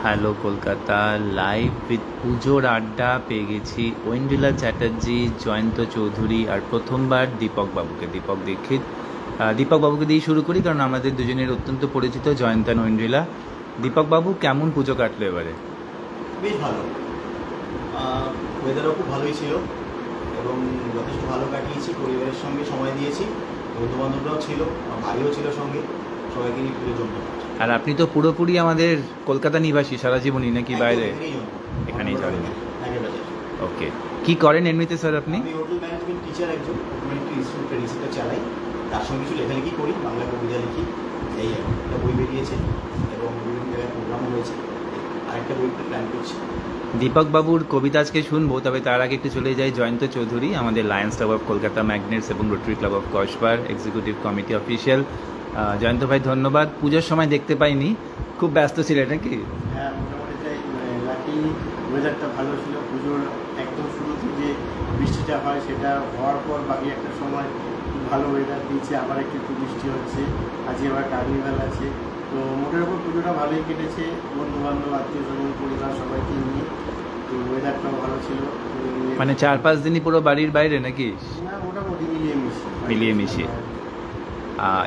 Hello Kolkata live with পুজোর আড্ডা পেয়ে গেছি ঐন্দ্রিলা চ্যাটার্জি, জয়ন্ত চৌধুরী আর প্রথমবার দীপক দীক্ষিত। দীপক বাবুকে দিয়ে শুরু করি, কারণ আমাদের দুজনের অত্যন্ত পরিচিত জয়ন্ত আর ঐন্দ্রিলা। দীপক বাবু, কেমন পুজো কাটলো এবারে? বেশ ভালো, ওয়েদারও খুব ভালোই ছিল এবং যথেষ্ট ভালো কাটিয়েছি। পরিবারের সঙ্গে সময় দিয়েছি, বন্ধুবান্ধবরাও ছিল, ভাইও ছিল সঙ্গে, সবাইকে নিয়ে পুজো জন্য। আর আপনি তো পুরোপুরি আমাদের কলকাতা নিবাসী সারা জীবনই, নাকি বাইরে? এখানেই যাবেন। ওকে, কি করেন এমনিতে স্যার আপনি? আমি হোটেল ম্যানেজমেন্ট টিচার, একজন একটি ইনস্টিটিউট রিসার্চ চালাই, তার সঙ্গে কিছু লেখালেখি করি, বাংলা কবিতা লিখি। এই একটা বই বেরিয়েছে এবং বিভিন্ন জায়গায় প্রোগ্রামও হয়েছে, আরেকটা বই প্ল্যান করছি। দীপক বাবুর কবিতা আজকে শুনবো, তবে তার আগে একটু চলে যাই জয়ন্ত চৌধুরী, আমাদের Lions Club of Kolkata Magnets এবং রোটারি ক্লাব অফ কসবার এক্সিকিউটিভ কমিটি অফিসিয়াল। জয়ন্ত ভাই ধন্যবাদ। পুজোর সময় দেখতে পাইনি, খুব ব্যস্ত ছিলেন নাকি? হ্যাঁ, মোটামুটি তাই। লাকি ওয়েদারটা ভালো ছিল। পুজোর একদম শুরুতে যে বৃষ্টিটা হয়, সেটা হওয়ার পর বাকি একটা সময় ভালো ওয়েদার দিয়েছে, আবার একটু বৃষ্টি হচ্ছে। আজকে আবার কার্নিভাল আছে, তো মোটের ওপর পুজোটা ভালোই কেটেছে, বন্ধুবান্ধব, আত্মীয় স্বজন, পরিবার সবাইকে নিয়ে। তো ওয়েদারটাও ভালো ছিল। মানে 4-5 দিনই পুরো বাড়ির বাইরে নাকি? না, মোটামুটি মিলিয়ে মিশিয়ে।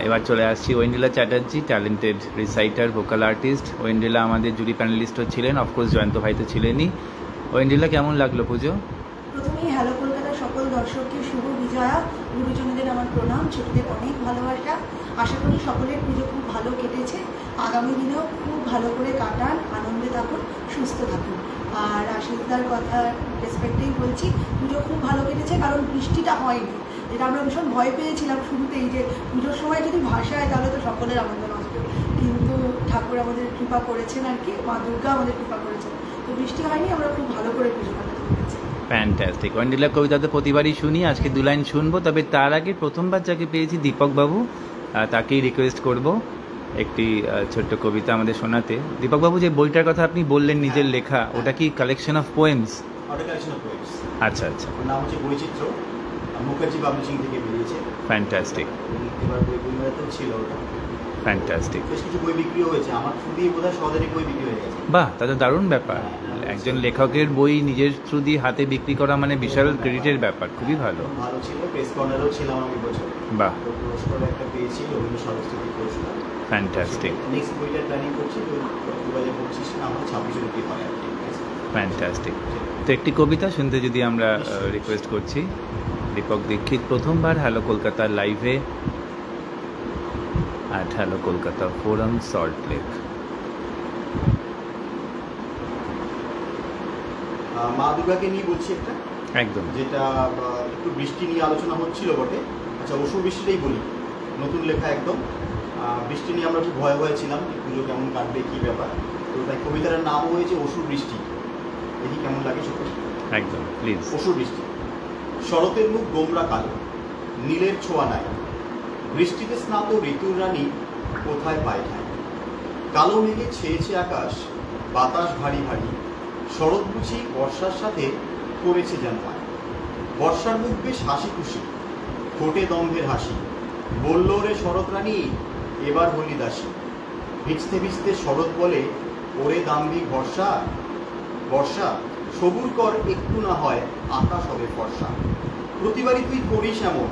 এবার চলে আসছি Aindrila Chatterjee, talented reciter, vocal artist. Aindrila আমাদের জুরি প্যানেলিস্টও ছিলেন, অফকোর্স জয়ন্ত ভাই তো ছিলেনই। ঐন্দ্রিলা, কেমন লাগলো পুজো? প্রথমেই হ্যালো কলকাতার সকল দর্শককে শুভ বিজয়া, গুরুজনদের আমার প্রণাম, ছোটদের অনেক ভালোবাসা। আশা করি সকলের পুজো খুব ভালো কেটেছে, আগামী দিনেও খুব ভালো করে কাটান, আনন্দে থাকুন, সুস্থ থাকুন। আর আশীর্বাদার কথা রেসপেক্টেই বলছি, পুজো খুব ভালো কেটেছে, কারণ বৃষ্টিটা হয়নি, যেটা আমরা ভীষণ ভয় পেয়েছিলাম শুরুতেই, যে পুজোর সময় যদি ভাসায় তাহলে তো সকলের আনন্দ নষ্ট। কিন্তু ঠাকুর আমাদের কৃপা করেছেন, আর কি মা দুর্গা আমাদের কৃপা করেছেন, তো বৃষ্টি হয়নি, আমরা খুব ভালো করে পুজো কাটাতে পেরেছি। ফ্যান্টাস্টিক। ঐন্দ্রিলা কবিতা তো প্রতিবারই শুনি, আজকে 2 লাইন শুনবো, তবে তার আগে প্রথমবার যাকে পেয়েছি দীপক বাবু, তাকেই রিকোয়েস্ট করব একটি ছোট্ট কবিতা আমাদের শোনাতে। দীপক বাবু, যে বইটার কথা আপনি বললেন নিজের লেখা, ওটা কি কালেকশন অফ পোয়েমস? আচ্ছা আচ্ছা, নাম হচ্ছে বৈচিত্র্য, মুখার্জি পাবলিশিং থেকে বেরিয়েছে। ফ্যান্টাস্টিক, এবার বইমেলাতেও ছিল ওটা। ফ্যান্টাস্টিক। বেশ কিছু বই বিক্রি হয়েছে, আমার থ্রু দিয়ে বোধহয় 100 বই বিক্রি হয়ে গেছে। বাহ, তা তো দারুণ ব্যাপার। একজন লেখকের বই নিজের থ্রু দিয়ে হাতে বিক্রি করা মানে বিশাল ক্রেডিটের ব্যাপার, খুবই ভালো। ভালো ছিল, প্রেস কর্নারেও ছিলাম আমি বছর। বাহ, পুরস্কার একটা পেয়েছি, রবীন্দ্র সরস্বতী পুরস্কার। ফ্যান্টাস্টিক, নেক্সট বইটা প্ল্যানিং করছি, 2025 না আমার 26 রুপি হয় আর কি। ফ্যান্টাস্টিক। তো একটি কবিতা শুনতে যদি আমরা রিকোয়েস্ট করছি। দীপক দীক্ষিত, প্রথমবার হ্যালো কলকাতা লাইভে at hello Kolkata forum, salt lake. মা দুর্গাকে নিয়ে বলছি একটা, একদম, যেটা একটু বৃষ্টি নিয়ে আলোচনা হচ্ছিল বটে। আচ্ছা, অসুর বৃষ্টিটাই বলি, নতুন লেখা একদম। বৃষ্টি নিয়ে আমরা খুব ভয়ে ভয়ে ছিলাম, পুজো কেমন কাটবে, কী ব্যাপার। তো তাই কবিতার নাম হয়েছে অসুর বৃষ্টি। দেখি কেমন লাগে সত্যি। একদম, প্লিজ। অসুর বৃষ্টি। শরতের মুখ গোমরা কালো, নীলের ছোঁয়া নাই, বৃষ্টিতে স্নাত ঋতুর রানী কোথায় পায় ঠাই। কালো মেঘে ছেয়েছে আকাশ, বাতাস ভারী ভারী, শরৎ বুঝি বর্ষার সাথে করেছে যেন পায়। বর্ষার মুখ বেশ হাসি খুশি, ফোটে দম্ভের হাসি, বলল রে শরৎ রানী এবার হলি দাসী। ভিজতে ভিজতে শরৎ বলে, ওরে দাম্ভিক বর্ষা, বর্ষা সবুর কর একটু না হয় আকাশ হবে ফর্সা। প্রতিবারই তুই করিস এমন,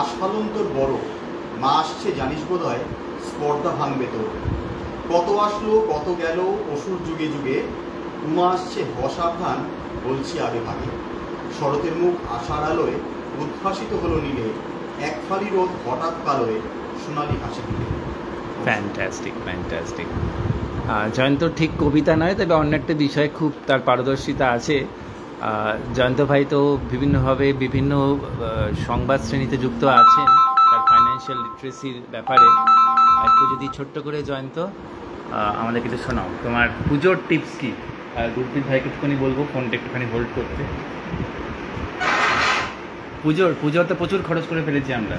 আস্ফালন তোর বড়, মা আসছে জানিস বোধহয় স্পর্ধা ভাঙবে তোর। কত আসলো কত গেল অসুর যুগে যুগে, উমা আসছে অসাবধান বলছি আগে ভাগে। শরতের মুখ আশার আলোয় উদ্ভাসিত হলো নীলে, এক ফালি রোদ হঠাৎ কালোয় সোনালি হাসি দিলে। Fantastic, fantastic. জয়ন্ত ঠিক কবিতা নয়, তবে অন্য একটা বিষয়ে খুব তার পারদর্শিতা আছে। জয়ন্ত ভাই তো বিভিন্নভাবে বিভিন্ন সংবাদ শ্রেণীতে যুক্ত আছেন, তার ফাইন্যান্সিয়াল লিটারেসির ব্যাপারে। একটু যদি ছোট্ট করে জয়ন্ত আমাদেরকে একটু শোনাও, তোমার পুজোর টিপস কী? গুরপ্রীত ভাইকে একটুখানি বলবো ফোনটা একটুখানি হোল্ড করতে। পুজোর তো প্রচুর খরচ করে ফেলেছি আমরা,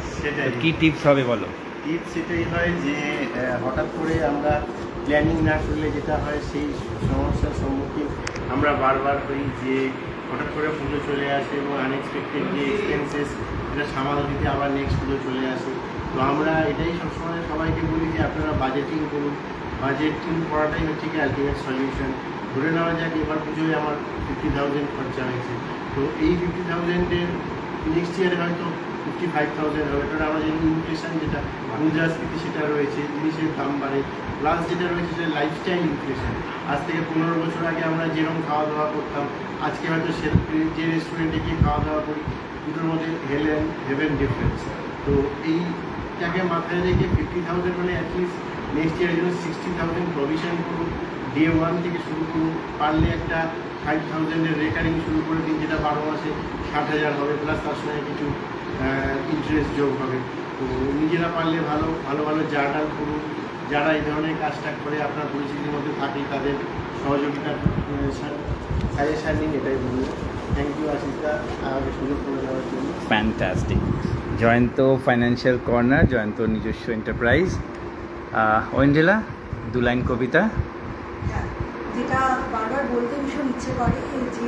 কি টিপস হবে বলো? টিপস এটাই হয় যে হঠাৎ করে আমরা প্ল্যানিং না করলে যেটা হয়, সেই সমস্যার সম্মুখীন আমরা বারবার হই, যে হঠাৎ করে পুজো চলে আসে এবং আনএক্সপেক্টেড যে এক্সপেন্সেস এটা সামাল দিতে আবার নেক্সট পুজো চলে আসে। তো আমরা এটাই সবসময় সবাইকে বলি যে আপনারা বাজেটিং করুন, বাজেট করাটাই হচ্ছে কি আলটিমেট সলিউশন। ধরে নেওয়া যাক এবার পুজোয় আমার 50,000 খরচা হয়েছে, তো এই 50,000-এর নেক্সট ইয়ারে হয়তো 55,000 হবে, কারণ আমাদের ইনফ্লেশন যেটা মুদ্রাস্ফীতি সেটা রয়েছে, জিনিসের দাম বাড়ে, প্লাস যেটা রয়েছে সেটা লাইফস্টাইল ইনফ্লেশন। আজ থেকে 15 বছর আগে আমরা যেরকম খাওয়া দাওয়া করতাম, আজকে হয়তো যে রেস্টুরেন্টে গিয়ে খাওয়া দাওয়া করি দুটোর মধ্যে হেভেন ডিফারেন্স। তো এইটাকে মাথায় রেখে 50,000 মানে অ্যাটলিস্ট নেক্সট ইয়ারের জন্য 60,000 প্রভিশন করুন, ডে 1 থেকে শুরু করুন, পারলে একটা 5,000-এর রেকারিং শুরু করে দিন, যেটা 12 মাসে 60,000 হবে, প্লাস তার সঙ্গে কিছু ইন্টারেস্ট যোগ হবে। তো নিজেরা পারলে ভালো ভালো জার্নাল করুন, যারা এই ধরনের কাজটা করে আপনার পরিচিতির মধ্যে থাকে তাদের সহযোগিতার সাজেশান নিন, এটাই বলবো। থ্যাংক ইউ আশিসদা আমাকে সুযোগ করে দেওয়ার জন্য। Fantastic. Jayanta financial corner, Jayanta নিজস্ব এন্টারপ্রাইজ। ঐন্দ্রিলা, 2 লাইন কবিতা। হ্যাঁ, যেটা বারবার বলতে ভীষণ ইচ্ছে করে যে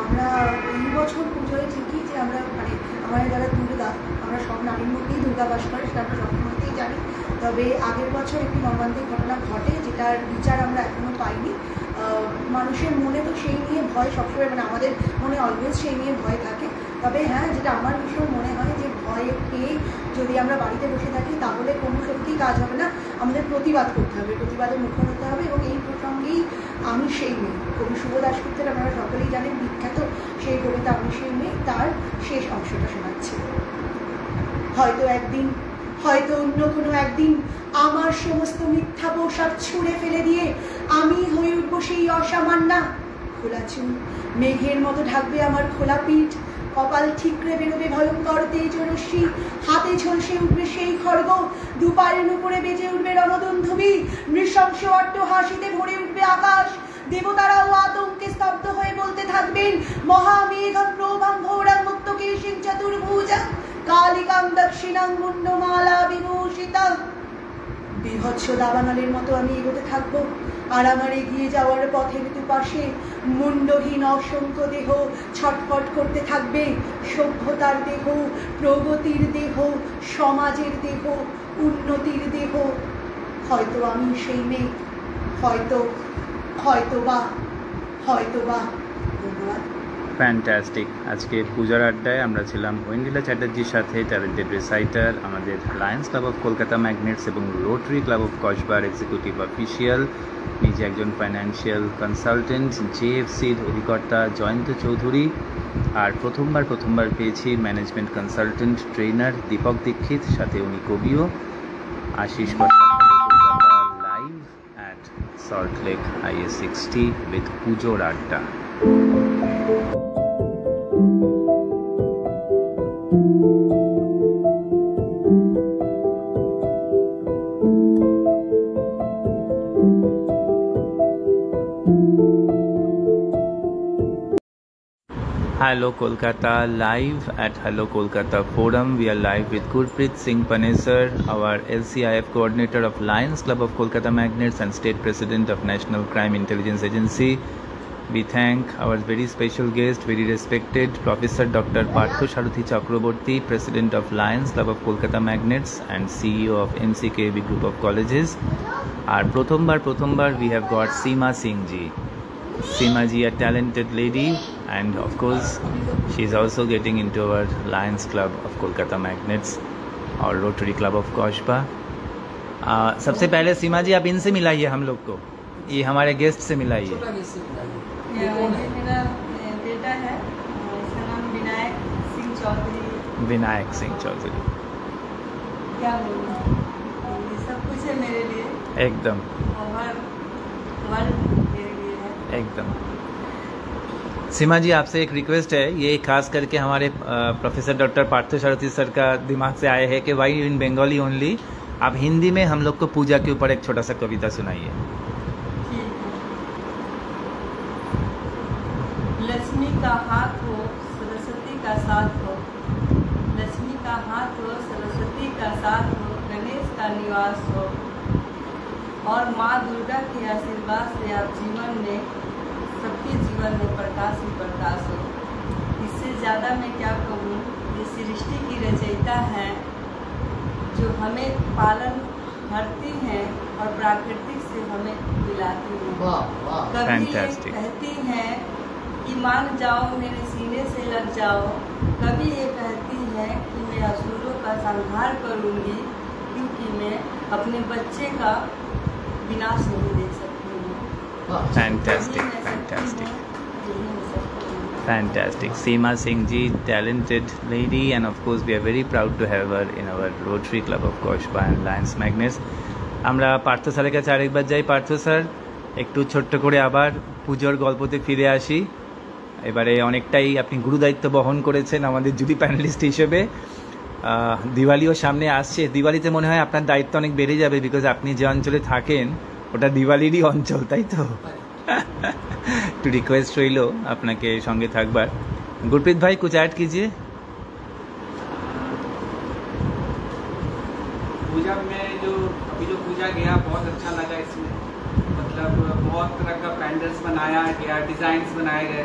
আমরা এই বছর পুজোয় ঠিকই যে আমরা মানে আমাদের যারা দুর্গা, আমরা সব নারীর মধ্যেই দুর্গা বাস করে সেটা আমরা সব মধ্যেই জানি। তবে আগের বছর একটি মর্মান্তিক ঘটনা ঘটে, যেটার বিচার আমরা এখনও পাইনি। মানুষের মনে তো সেই নিয়ে ভয় সবসময়, মানে আমাদের মনে অলওয়েজ সেই নিয়ে ভয় থাকে। তবে হ্যাঁ, যেটা আমার ভীষণ মনে হয় যে ভয় পেয়ে যদি আমরা বাড়িতে বসে থাকি তাহলে কোনো সত্যিই কাজ হবে না, আমাদের প্রতিবাদ করতে হবে, প্রতিবাদের মুখর হতে হবে। এবং এই প্রসঙ্গেই আমি সেই মেয়ে, কবি শুভ দাশগুপ্তের আপনারা সকলেই জানেন বিখ্যাত সেই কবিতা আমি সেই মেয়ে, তার শেষ অংশটা শোনাচ্ছি। হয়তো অন্য কোনো একদিন আমার সমস্ত মিথ্যা পোশাক ছুঁড়ে ফেলে দিয়ে আমি হয়ে উঠবো সেই অসামান্যা। খোলা চুল মেঘের মতো ঢাকবে আমার খোলা পিঠ, কপাল ঠিকরে বেরোবে ভয়ঙ্কর তেজরশ্মি, হাতে ঝলসে উঠবে সেই খড়গ, দুপায়ের উপরে বেজে উঠবে রণদুন্ধুবি, নৃশংস অট্ট হাসিতে ভরে উঠবে আকাশ। দেবতারাও আতঙ্কে স্তব্ধ হয়ে বলতে থাকবেন মহামেঘম প্রভাং ঘোরাং মুক্তকেশিং চতুর্ভুজাং কালিকাং দক্ষিণাং মুন্ডমালা বিভূষিতাং। বিভৎস দাবানলের মতো আমি এগোতে থাকবো, আর আমার এগিয়ে যাওয়ার পথের দুপাশে মুন্ডহীন অসংখ্য দেহ ছটফট করতে থাকবে। সভ্যতার দেহ, প্রগতির দেহ, সমাজের দেহ, উন্নতির দেহ। হয়তো আমি সেই মেয়ে, হয়তোবা। ধন্যবাদ। ফ্যান্টাস্টিক। আজকের পূজার আড্ডায় আমরা ছিলাম ঐন্দ্রিলা চ্যাটার্জির সাথে, ট্যালেন্টেড রেসাইটার, আমাদের Lions Club of Kolkata Magnets এবং রোটারি ক্লাব অফ কসবার এক্সিকিউটিভ অফিসিয়াল, নিজে একজন ফাইন্যান্সিয়াল কনসালটেন্ট, জেএফসির অধিকর্তা জয়ন্ত চৌধুরী। আর প্রথমবার পেয়েছি management consultant trainer Deepak Dixit, সাথে উনি কবিও। Ashis Kolkata live at Salt Lake IS60 with পুজোর আড্ডা। Hello Kolkata live at Hello Kolkata Forum. We are live with Gurpreet Singh Panesar, our LCIF coordinator of Lions Club of Kolkata Magnets and state president of National Crime Intelligence Agency. We thank our very special guest, very respected Professor Dr. Partho Saruthi Chakraborty, president of Lions Club of Kolkata Magnets and CEO of NCKB Group of Colleges. Our prothombar we have got Seema Singh ji. Seema ji, a talented lady, and of course she is also getting into our Lions Club of Kolkata Magnets और Rotary Club of Kosba। सबसे पहले सीमा जी आप इनसे मिलाइए हम लोग को, ये हमारे गेस्ट से मिलाइए। ये मेरा बेटा है, इसका नाम विनायक सिंह चौधरी। विनायक सिंह चौधरी, क्या बोलूं, ये सब कुछ है मेरे लिए, एकदम और वर्ल्ड मेरे लिए है एकदम। सीमा जी आपसे एक रिक्वेस्ट है, ये खास करके हमारे प्रोफेसर डॉक्टर पार्थो सारथी सर का दिमाग से आए हैं कि वाई इन बंगाली ओनली, आप हिंदी में हम लोग को पूजा के ऊपर एक छोटा सा कविता सुनाइए। ठीक है। लक्ष्मी का हाथ हो सरस्वती का साथ हो, लक्ष्मी का हाथ हो सरस्वती का साथ हो, गणेश का निवास हो, और माँ दुर्गा के आशीर्वाद से आप जीवन में सबके जीवन में प्रकाश ही प्रकाश हो। इससे ज़्यादा मैं क्या कहूँ, ये सृष्टि की रचयिता है जो हमें पालन भरती हैं और प्राकृतिक से हमें मिलाती हैं। कभी ये Fantastic. कहती हैं कि मान जाओ मेरे सीने से लग जाओ, कभी ये कहती है कि मैं असुरों का संहार करूंगी, क्योंकि मैं अपने बच्चे का विनाश नहीं देख सकती हूँ। Fantastic, यही मैं सकती fantastic. हूँ, यही मैं सकती हूँ। Fantastic. Seema Singh ji, talented lady, and of course we are very proud to have her in our Rotary Club of Koshba and Lions Magnets. আমরা পার্থ স্যারের কাছে আরেকবার যাই। পার্থ স্যার, একটু ছোট্ট করে আবার পুজোর গল্পতে ফিরে আসি। এবারে অনেকটাই আপনি গুরুদায়িত্ব বহন করেছেন আমাদের জুরি প্যানেলিস্ট হিসেবে। দিওয়ালিও সামনে আসছে, দিওয়ালিতে মনে হয় আপনার দায়িত্ব অনেক বেড়ে যাবে, বিকজ আপনি যে অঞ্চলে থাকেন ওটা দিওয়ালিরই অঞ্চল, তাই তো? একটু রিকোয়েস্ট রইল আপনাকে সঙ্গে থাকবার। गुरप्रीत भाई कुछ ऐड कीजिए। पूजा में जो अभी जो पूजा गया बहुत अच्छा लगा। इसमें मतलब बहुत तरह का पैंडल्स बनाया गया, डिज़ाइंस बनाए गए,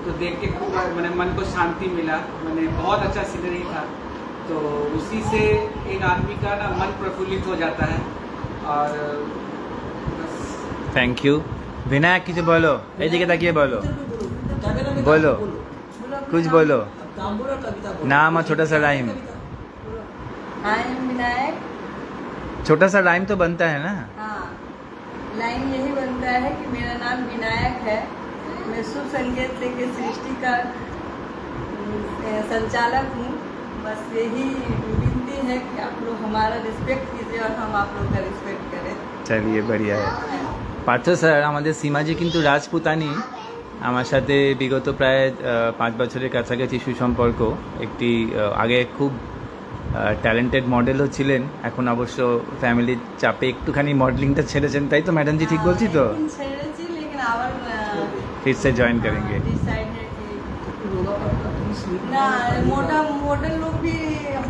तो देख के खूब मैंने मन को शांति मिला। मैंने बहुत अच्छा सीनरी था, तो उसी से एक आदमी का ना मन प्रफुल्लित हो जाता है। और बस थैंक यू। विनायक কিছু বলো, এইদিকে তাকিয়ে বলো, बोलो कुछ बोलो। नाम और छोटा सा राइम, आई एम विनायक। छोटा सा राइम तो बनता है ना? हाँ, लाइन यही बनता है कि मेरा नाम विनायक है, मैं शुभ संकेत लेके सृष्टि का संचालक हूँ। बस यही विनती है कि आप लोग हमारा रिस्पेक्ट कीजिए और हम आप लोग का रिस्पेक्ट करें। चलिए बढ़िया है। পার্থ স্যার, আমাদের সীমাজি কিন্তু রাজপুতানি, আমার সাথে বিগত প্রায় 5 বছরের কাছাকাছি সুসম্পর্ক। একটি আগে খুব ট্যালেন্টেড মডেলও ছিলেন, এখন অবশ্য ফ্যামিলির চাপে একটুখানি মডেলিংটা ছেড়েছেন, তাই তো ম্যাডাম জি? ঠিক বলছি তো? ছেড়েছি, लेकिन আবার फिर से ज्वाइन करेंगे। डिसाइड है कि ना मोटा मॉडल लोग भी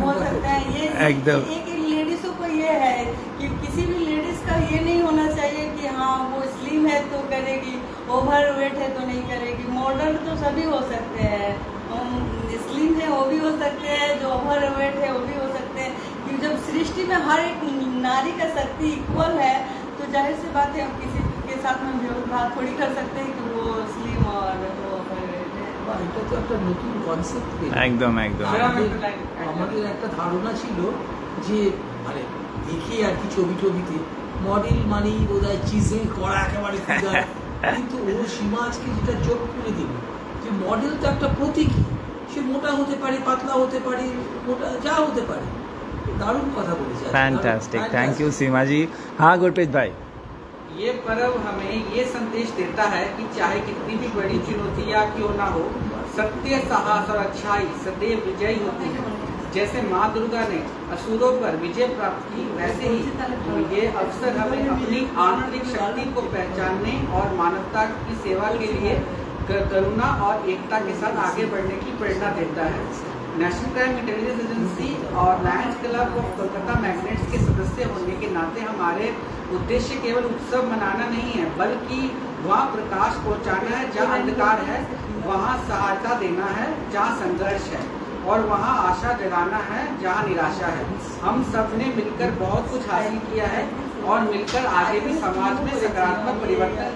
हो सकते हैं। ये एकदम। एक लेडीजों को ये है कि किसी भी लेडीज का ये नहीं होना चाहिए कि हाँ वो स्लिम है तो करेगी, ओवर वेट है तो नहीं करेगी। मॉडल तो सभी हो सकते हैं, स्लिम है वो भी हो सकते हैं, जो ओवर वेट है वो भी हो सकते हैं। क्योंकि जब सृष्टि में हर एक नारी का शक्ति इक्वल है, तो जाहिर सी बात है हम किसी के साथ में भेदभाव थोड़ी कर सकते हैं कि वो स्लिम और वो ओवरवेट है। এটা তো একটা নতুন কনসেপ্ট। একদম একদম। আমাদের একটা ধারণা ছিল যে মানে দেখি আর কি ছবি টবিতে মডেল মানেই বোধহয় চিজেল করা একেবারে ফিগার, কিন্তু ও সীমা আজকে যেটা চোখ খুলে দিল যে মডেল তো একটা প্রতীকী, সে মোটা হতে পারে, পাতলা হতে পারে, মোটা যা হতে পারে। দারুণ কথা বলেছে। फैंटास्टिक, थैंक यू सीमा जी। हाँ गुरप्रीत भाई, ये पर्व हमें ये संदेश देता है कि चाहे कितनी भी बड़ी चुनौतियाँ क्यों ना हो, सत्य, साहस और अच्छाई सदैव विजयी होती है। जैसे माँ दुर्गा ने असुरों पर विजय प्राप्त की, वैसे ही ये अवसर हमें अपनी आंतरिक शक्ति को पहचानने और मानवता की सेवा के लिए करुणा और एकता के साथ आगे बढ़ने की प्रेरणा देता है। नेशनल क्राइम इंटेलिजेंस एजेंसी और Lions club of Kolkata magnets के सदस्य होने के नाते हमारे उद्देश्य केवल उत्सव मनाना नहीं है, बल्कि वहाँ प्रकाश पहुँचाना है जहाँ अंधकार है, वहाँ सहायता देना है जहाँ संघर्ष है, और वहाँ आशा जगाना है जहाँ निराशा है। हम सब ने मिलकर बहुत कुछ हासिल किया है और मिलकर आगे भी समाज में सकारात्मक परिवर्तन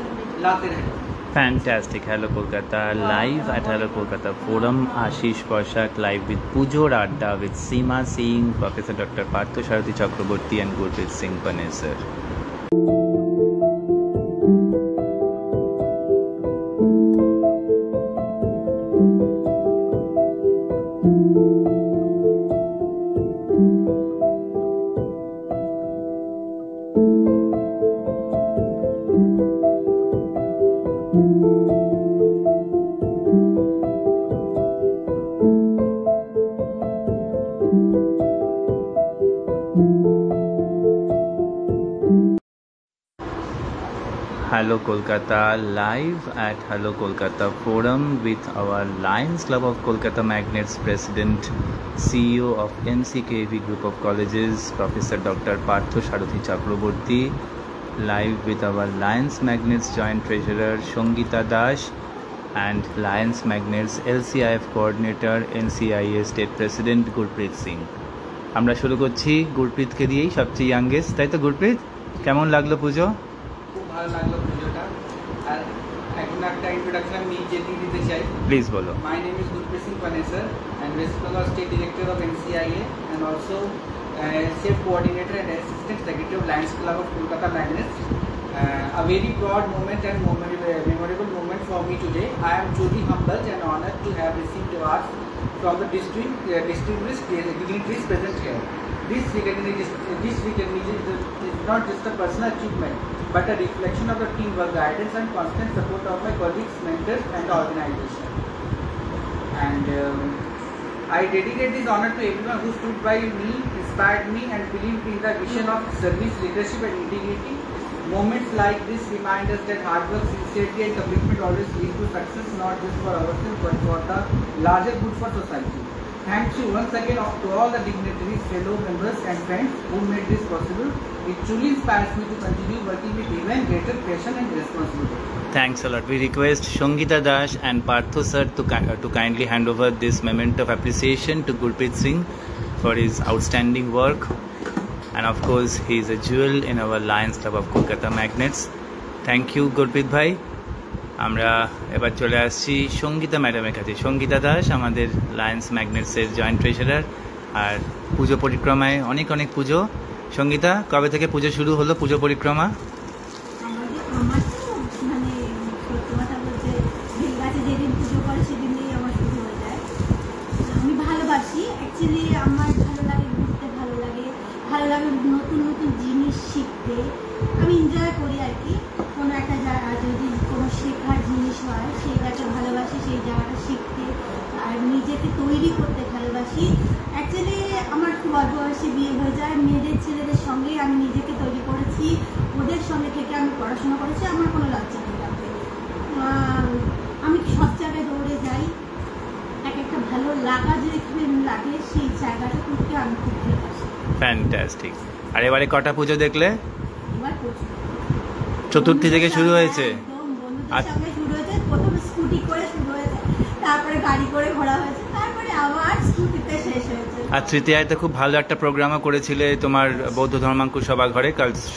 लाते रहें। Fantastic. Hello Kolkata live at hello Kolkata forum. Ashish Kaushik live with पुजोर अड्डा with Seema Singh, professor doctor Partha Sarathi Chakraborty and Gurpreet Singh Panesar. Hello Kolkata live at Hello Kolkata forum with our Lions Club of Kolkata Magnets President, CEO of MCKV Group of Colleges, Professor Dr. Partho Sarathy Chakraborty, live with our Lions Magnets Joint Treasurer Shongita Dash and Lions Magnets LCIF Coordinator NCIA State President Gurpreet Singh. আমরা শুরু করছি গুরপ্রীতকে দিয়েই, সবচেয়ে youngest, তাই তো গুরপ্রীত? কেমন লাগলো পুজো? খুব ভালো লাগলো পুজোটা। আর এখন একটা ইন্ট্রোডাকশন নিজে দিতে চাই। প্লিজ বলো। My name is Gurpreet Singh Panesar and West Bengal State Director of NCIA and also Safe Coordinator and Assistant Secretary of Lions Club of Kolkata Magnets. A very proud moment and memorable moment for me today. I am truly humbled and honored to have received awards from the distinguished dignitaries present here. This recognition is not just a personal achievement, but a reflection of the teamwork, guidance and constant support of my colleagues, mentors and the organization. And I dedicate this honor to everyone who stood by me, inspired me and believed in the vision of service, leadership and integrity. Moments like this remind us that hard work, sincerity and commitment always lead to success, not just for ourselves but for the larger good for society. Thank you once again to all the dignitaries, fellow members and friends who made this possible. It truly inspires me to continue working with even greater passion and responsibility. Thanks a lot. We request Shongita Dash and Partho sir to kindly hand over this memento of appreciation to Gurpreet Singh for his outstanding work. And of course, he is a jewel in our Lions Club of Kolkata Magnets. Thank you, Gurpreet bhai. আমরা এবার চলে আসছি সঙ্গীতা ম্যাডামের কাছে। সঙ্গীতা দাস আমাদের Lions ম্যাগনেটসের joint treasurer, আর পুজো পরিক্রমায় অনেক অনেক পুজো। সঙ্গীতা, কবে থেকে পুজো শুরু হলো, পুজো পরিক্রমা? আমার তো মানে সত্যি কথা বলতে বেলগাছে যেদিন পুজো করে সেদিনেই আমার শুরু হয়ে যায়। আমি ভালোবাসি, অ্যাকচুয়ালি আমার ভালো লাগে ঘুরতে, ভালো লাগে নতুন নতুন জিনিস শিখতে। আমি এনজয় করি আর কি। কোনো একটা জায়গা যদি কোনো শেখার জিনিস হয় সেইটাকে ভালোবাসি, সেই জায়গাটা শিখতে আর নিজেকে তৈরি করতে ভালোবাসি। অ্যাকচুয়ালি আমার খুব অল্প বয়সে বিয়ে হয়ে যায়, মেয়েদের ছেলেদের সঙ্গেই আমি নিজেকে তৈরি করেছি, ওদের সঙ্গে থেকে আমি পড়াশোনা করেছি। আমার কোনো লজ্জা নেই তাতে। আমি সব জায়গায় দৌড়ে যাই, এক একটা ভালো লাগা যেখানে লাগে সেই জায়গাটা করতে আমি খুব ভালোবাসি। ফ্যান্টাস্টিক। আর এবারে কটা পুজো দেখলে? এবার প্রচুর, চতুর্থী থেকে শুরু হয়েছে? একদম বন্ধুদের সঙ্গে শুরু হয়েছে। প্রথম স্কুটি করে শুরু হয়েছে, তারপরে গাড়ি করে ঘোরা হয়েছে, তারপরে আবার স্কুটিতে শেষ হয়েছে। আর তৃতীয়ায় তো খুব ভালো একটা প্রোগ্রামও করেছিলে তোমার বৌদ্ধ ধর্মাঙ্কুর সভাঘরে,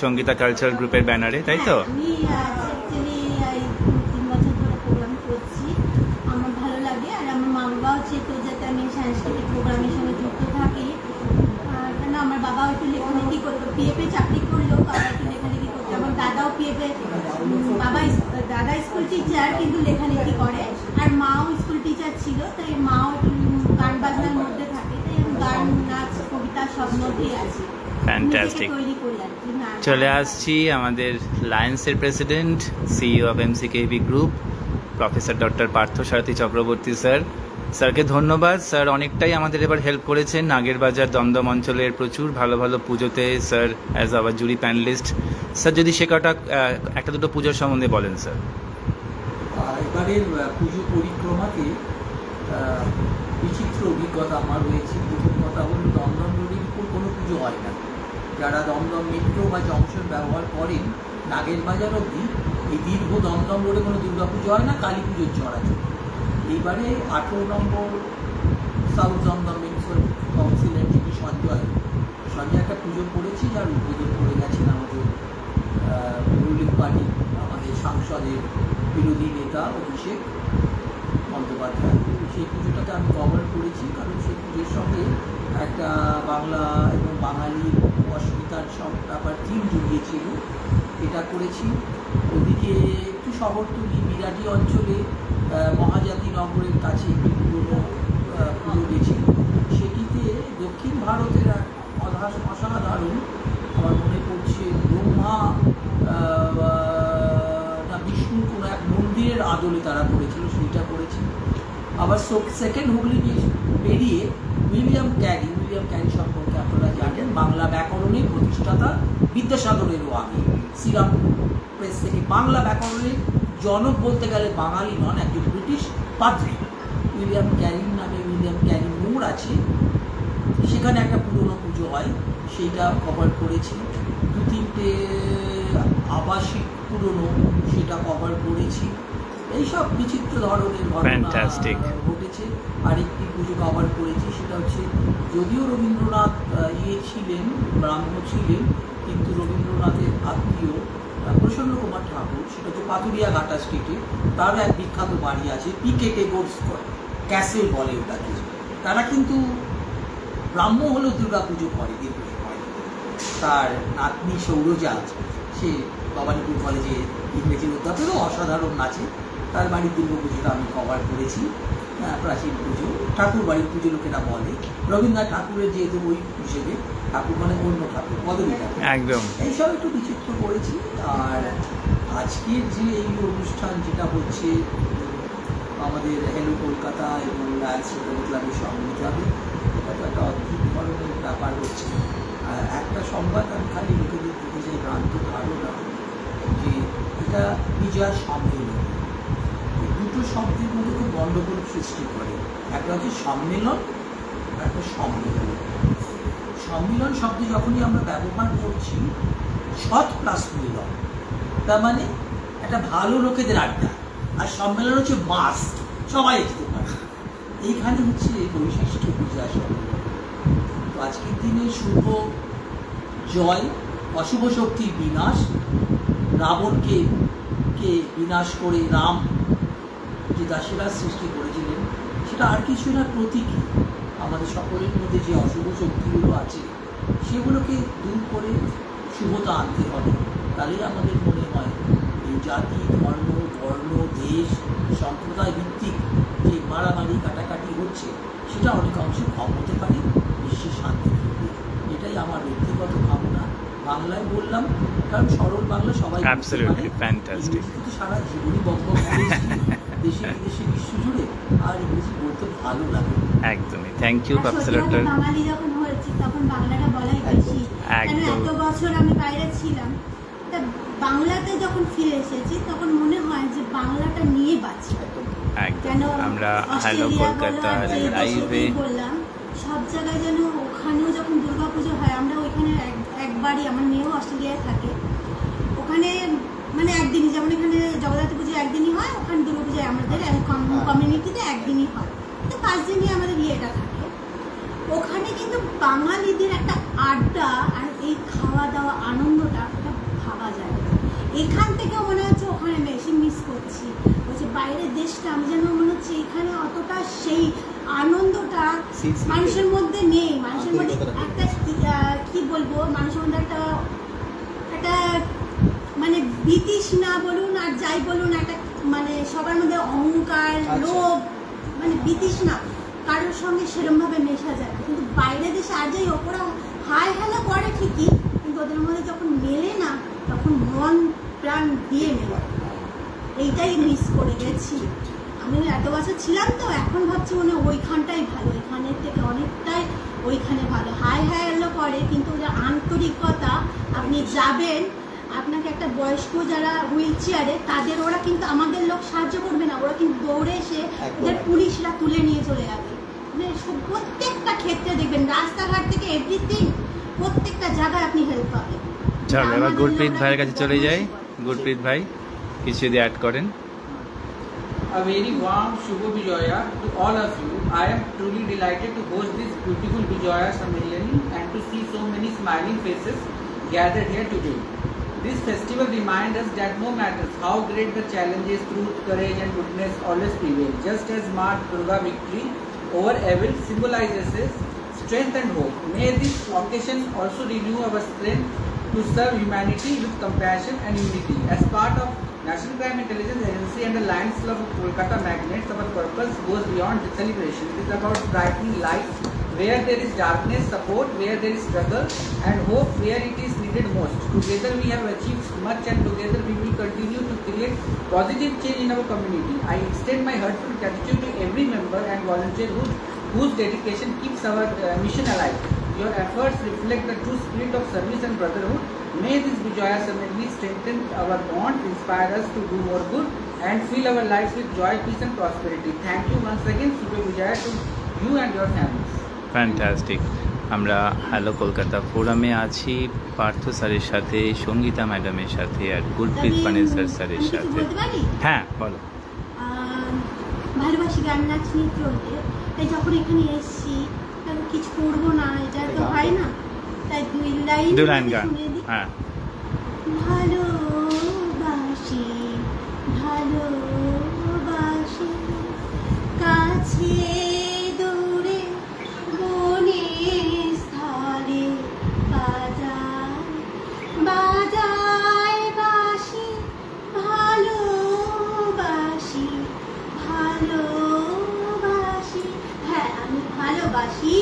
সঙ্গীতা কালচারাল গ্রুপের ব্যানারে, তাই তো? আমি অ্যাকচুয়ালি এই 3 বছর ধরে প্রোগ্রাম করছি, আমার ভালো লাগে। আর আমার মা বাবাও চেত যাতে আমি সাংস্কৃতিক প্রোগ্রামের সঙ্গে যুক্ত থাকি। কেন আমার বাবাও একটু লেখালেখি করতো, পিএফে চাকরি করলেও বাবা একটু লেখালেখি করতো। আমার দাদাও পিএফে, দাদা স্কুল টিচার কিন্তু লেখালেখি করে, আর মাও স্কুল টিচার ছিল, তাই মাও একটু গান বাজনার মধ্যে থাকে, তাই আমি গান, নাচ, কবিতা সব মধ্যেই আছি। ফ্যান্টাস্টিক। চলে আসছি আমাদের লায়ন্সের president, CEO of MCKB group, professor doctor Parthasarathi Chakraborty sir. স্যারকে ধন্যবাদ। স্যার অনেকটাই আমাদের এবার হেল্প করেছেন নাগেরবাজার দমদম অঞ্চলের প্রচুর ভালো ভালো পুজোতে। Sir as our jury panelist, sir যদি সে কটা একটা দুটো পুজোর সম্বন্ধে বলেন স্যার। এবারের পুজো পরিক্রমাতে বিচিত্র অভিজ্ঞতা আমার হয়েছে। প্রথম কথা হল, দমদম রোডের উপর কোনো পুজো হয় না। যারা দমদম মেট্রো বা জংশন ব্যবহার করেন, নাগেরবাজার অবধি এই দীর্ঘ দমদম রোডে কোনো দুর্গাপুজো হয় না, কালী পুজোর চড়াচড়ি। এইবারে 18 নম্বর সাউথ দমদম মিউনিসিপ্যাল কাউন্সিলের যিনি সঞ্জয় একটা পুজো করেছি, যার উদ্বোধন করে গেছেন আমাদের রুলিং পার্টি, আমাদের সাংসদের বিরোধী নেতা অভিষেক বন্দ্যোপাধ্যায়। সেই পুজোটাকে আমি কভার করেছি, কারণ সেই পুজোর সঙ্গে একটা বাংলা এবং বাঙালির অস্মিতার সব ব্যাপার থিম জুড়িয়েছিল, এটা করেছি। ওদিকে একটু শহরতলি বিরাটি অঞ্চলে মহাজাতি নগরের কাছে একটি পুরনো পুজো গেছিল, সেটিতে দক্ষিণ ভারতের এক অসাধারণ, আমার মনে পড়ছে ব্রহ্মা না বিষ্ণুর কোনো এক মন্দিরের আদলে তারা করেছিল, সেইটা করেছি। আবার সেকেন্ড হুগলি পেরিয়ে উইলিয়াম ক্যারি সম্পর্কে আপনারা জানেন, বাংলা ব্যাকরণের প্রতিষ্ঠাতা, বিদ্যাসাগরেরও আগে, শ্রীরামপুর প্রেস থেকে। বাংলা ব্যাকরণের জনক বলতে গেলে বাঙালি নন, একজন ব্রিটিশ পাদ্রী, উইলিয়াম ক্যারির নামে উইলিয়াম ক্যারি মোড় আছে, সেখানে একটা পুরনো পুজো হয়, সেইটা কভার করেছি। 2-3টে আবাসিক পুরনো, সেটা কভার করেছি। এইসব বিচিত্র ধরনের ঘটনা Fantastic. ঘটেছে। আরেকটি পুজো কভার করেছি, সেটা হচ্ছে যদিও রবীন্দ্রনাথ ছিলেন, ব্রাহ্ম ছিলেন, কিন্তু রবীন্দ্রনাথের আত্মীয় প্রসন্ন কুমার ঠাকুর, সেটা হচ্ছে পাতুরিয়া ঘাটা স্ট্রিটে, তার এক বিখ্যাত বাড়ি আছে, পিকেটে গোডস ক্যাসেল বলে ওটাকে। তারা কিন্তু ব্রাহ্ম হলেও দুর্গা পুজো করে দীর্ঘ সময়। তার নাতনি সৌরজা, সে ভবানীপুর কলেজে ইংরেজির অধ্যাপকও অসাধারণ নাচে। তার বাড়ির দুর্গা পুজোটা আমি কভার করেছি, প্রাচীন পুজো, ঠাকুর বাড়ির পুজো লোকেরা বলে। রবীন্দ্রনাথ ঠাকুরের যেহেতু ওই হিসেবে, ঠাকুর মানে অন্য ঠাকুর, বদলি ঠাকুর, একদম এইসব একটু বিচিত্র করেছি। আর আজকের যে এই অনুষ্ঠান যেটা হচ্ছে আমাদের হ্যালো কলকাতা এবং লায়ন্স রোটারি ক্লাবের সম্মিলিতভাবে, এটা তো একটা অদ্ভুত ধরনের ব্যাপার হচ্ছে। একটা সংবাদ আমি খালি লোকেদের দিতে চাই, ভ্রান্ত ধারণা যে এটা বিজয় সম্মেলন, এই দুটো শব্দের মধ্যে খুব গণ্ডগোল সৃষ্টি করে। একটা হচ্ছে সম্মেলন আর একটা সম্মেলন। সম্মিলন শব্দ যখনই আমরা ব্যবহার করছি, সৎ প্লাস মিলন, তার মানে একটা ভালো লোকেদের আড্ডা, আর সম্মেলন হচ্ছে মাস, সবাই যেতে পারে। এইখানে হচ্ছে বৈশিষ্ট্য বিজয় সম্মেলন। তো আজকের দিনে শুভ জয়, অশুভ শক্তির বিনাশ, রাবণকে বিনাশ করে রাম যে দাসেরা সৃষ্টি করেছিলেন, সেটা আর কিছু না, প্রতীকী। আমাদের সকলের মধ্যে যে অশুভ শক্তিগুলো আছে সেগুলোকে দূর করে শুভতা আনতে হবে। তাহলেই আমাদের মনে হয় এই জাতি, ধর্ম, বর্ণ, দেশ, সম্প্রদায় ভিত্তিক যে মারামারি কাটাকাটি হচ্ছে, সেটা অনেকাংশে কম হতে পারে, বিশ্বে শান্তি ফিরবে। এটাই আমার ব্যক্তিগত ভাবনা। বাংলায় বললাম কারণ সরল বাংলা সবাই Absolutely fantastic. কিন্তু সারা জীবনই বঙ্গবন্ধু দেশে বিদেশে বিশ্ব জুড়ে, আর ইংরেজি বলতে ভালো লাগে। একদমই, থ্যাংক ইউ আর পাপসা সত্যি ডক্টর। আমি বাঙালি যখন হয়েছি তখন বাংলাটা বলাই বেশি, কেন একদম। এত বছর আমি বাইরে ছিলাম, তা বাংলাতে যখন ফিরে এসেছি তখন মনে হয় যে বাংলাটা নিয়ে বাঁচি। কেন একদম, আমরা হ্যালো অস্ট্রেলিয়া কলকাতা বলো, আর যে লাইভে দেশে বললাম, সব জায়গায় যেন ওখানেও যখন দুর্গাপুজো হয়, আমরা ওইখানে একবারই, আমার মেয়েও অস্ট্রেলিয়ায় থাকে, ওখানে মানে একদিনই, যেমন এখানে জগদ্ধাত্রী পুজো একদিনই হয়, ওখানে দুর্গাপুজো আমাদের কমিউনিটিতে একদিনই হয়, তো 5 দিনই আমাদের ইয়েটা থাকে। ওখানে কিন্তু বাঙালিদের একটা আড্ডা আর এই খাওয়া দাওয়া আনন্দটা ওটা ভাবা যায় না। এখান থেকেও মনে হচ্ছে ওখানে বেশি মিস করছি, বলছে বাইরের দেশটা আমি যেন মনে হচ্ছে এখানে অতটা সেই আনন্দটা মানুষের মধ্যে নেই। মানুষের মধ্যে একটা কি বলবো, মানুষের মধ্যে একটা মানে বিতৃষ্ণা বলুন আর যাই বলুন, একটা মানে সবার মধ্যে অহংকার, লোভ, মানে বিতৃষ্ণা, কারোর সঙ্গে সেরমভাবে মেশা যায় না। কিন্তু বাইরের দেশে আর যাই হোক, ওরা হাই হ্যালো করে ঠিকই, কিন্তু ওদের মধ্যে যখন মেলে না, তখন মন প্রাণ দিয়ে মেলে। এইটাই মিস করে গেছি। আমি এত বছর ছিলাম তো, এখন ভাবছি মনে ওইখানটাই ভালো, এখানের থেকে অনেকটাই ওইখানে ভালো। হাই হ্যালো করে, কিন্তু যে আন্তরিকতা, আপনি যাবেন, আপনাকে একটা বয়স্ক যারা হুইল চেয়ারে, তাদের ওরা কিন্তু আমাদের লোক সাহায্য করবে না, ওরা কিন্তু দৌড়ে এসে ওদের পুলিশরা তুলে নিয়ে চলে যাবে। মানে প্রত্যেকটা ক্ষেত্রে দেখবেন, রাস্তাঘাট থেকে এভরিথিং, প্রত্যেকটা জায়গায় আপনি হেল্প পাবেন। চলো এবার গুরপ্রীত ভাইয়ের কাছে চলে যাই। গুরপ্রীত ভাই কিছু যদি অ্যাড করেন। A very warm Shubho Bijoya to all of you. I am truly delighted to host this beautiful Bijoya Sammelani and to see so many smiling faces gathered here today. This festival reminds us that no matter how great the challenges, truth, courage and goodness always prevail. Just as Maa Durga victory over evil symbolizes strength and hope. May this occasion also renew our strength to serve humanity with compassion and unity. As part of National Crime Intelligence Agency and the Lions Club of Kolkata Magnets, our purpose goes beyond the celebration. It is about brightening light where there is darkness, support where there is struggle, and hope where it is needed most. Together we have achieved much, and together we will continue to create positive change in our community. I extend my heartfelt gratitude to every member and volunteer whose dedication keeps our mission alive. Your efforts reflect the true spirit of service and brotherhood. May this Bijoya Sammelani strengthen our bond, inspire us to do more good, and fill our lives with joy, peace and prosperity. Thank you once again, Shubho Bijoya to you and your families. Fantastic. আমরা hello Kolkata ফোরামে আছি পার্থ স্যারের সাথে, সঙ্গীতা ম্যাডামের সাথে আর গুরপ্রীত পানেসর স্যারের সাথে। হ্যাঁ বলো। ভালোবাসি গান নাচ নিয়ে চলতে। তাই যখন এখানে এসেছি তাহলে কিছু করবো না, এটা তো হয় না, তাই দু লাইন গান। শুনে দিই। হ্যাঁ, ভালোবাসি ভালোবাসি, কাছে দূরে বনে স্থলে, বাজায় বাজায় বাঁশি, ভালোবাসি ভালোবাসি। হ্যাঁ, আমি ভালোবাসি,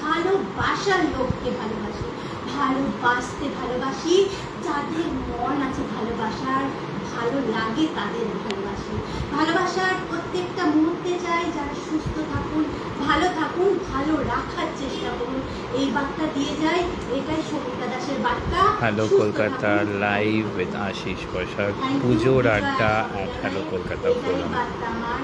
ভালোবাসার লোককে ভালোবাসি, ভালোবাসতে ভালোবাসি, যাদের মন আছে ভালোবাসার, ভালো লাগে তাদের ভালোবাসি। ভালোবাসার প্রত্যেকটা মুহূর্তে চাই যারা সুস্থ থাকুন, ভালো থাকুন, ভালো রাখার চেষ্টা করুন, এই বার্তা দিয়ে যাই। এটাই সবিতা দাসের বার্তা। হ্যালো সুস্থ কলকাতা থাকুন। Live with Ashis Basak, Thank you, পুজোর বিজয়া। আড্ডা at হ্যালো কলকাতা এটাই ফোরাম। বার্তা আমার।